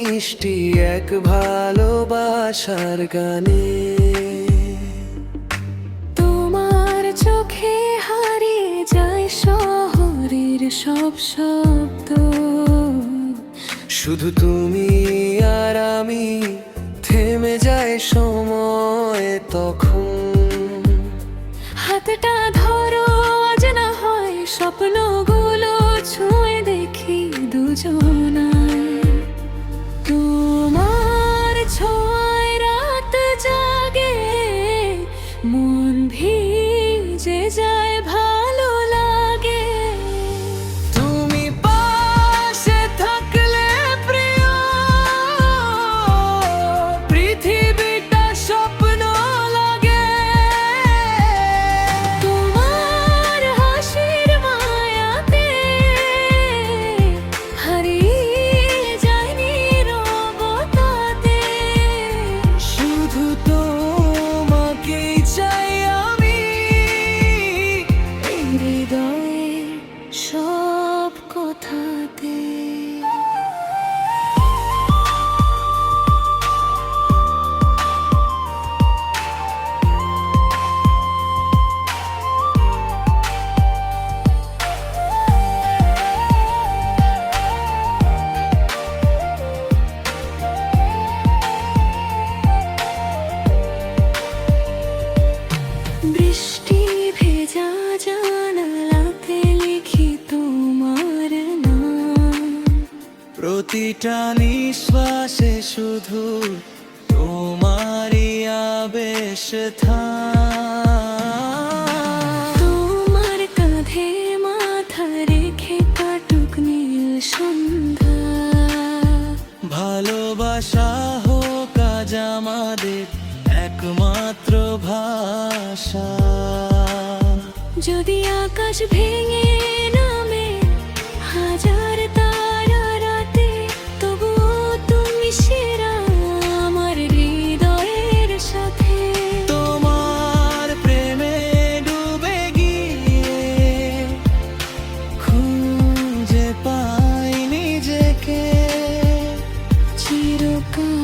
মিষ্টি এক ভালোবাসার গানে। তোমার চোখে হারিয়ে যায় শহরের সব শব্দ, শুধু তুমি আর আমি, থেমে যায় সময় তখন। হাতটা ধরো আজ না হয় স্বপ্নগুলো ছুঁয়ে দেখি দুজনায়। তোমার ছোঁয়ায় রাত জাগে, মন ভিজে যায় ভালো লাগে। তুমি পাশে থাকলে প্রিয়, পৃথিবীটা স্বপ্ন লাগে। তোমার হাসির মায়াতে হারিয়ে যায় নীরবতাতে। শুধু তোমাকেই চাই আমি, এই হৃদয়ে সব কথাতে। বৃষ্টি ভেজা জানালাতে লিখি তোমার নাম। প্রতিটা নিঃশ্বাসে শুধু তোমারই আবেশ তোমার কাঁধে মাথা রেখে কাটুক নীল সন্ধ্যা। ভালোবাসা হোক আজ আমাদের একমাত্র ভাষা। যদি আকাশ ভেঙে নামে হাজার তারা রাতে, তবুও তুমি সেরা আমার হৃদয়ের সাথে। তোমার প্রেমে ডুবে গিয়ে খুঁজে পাই নিজেকে। চিরকাল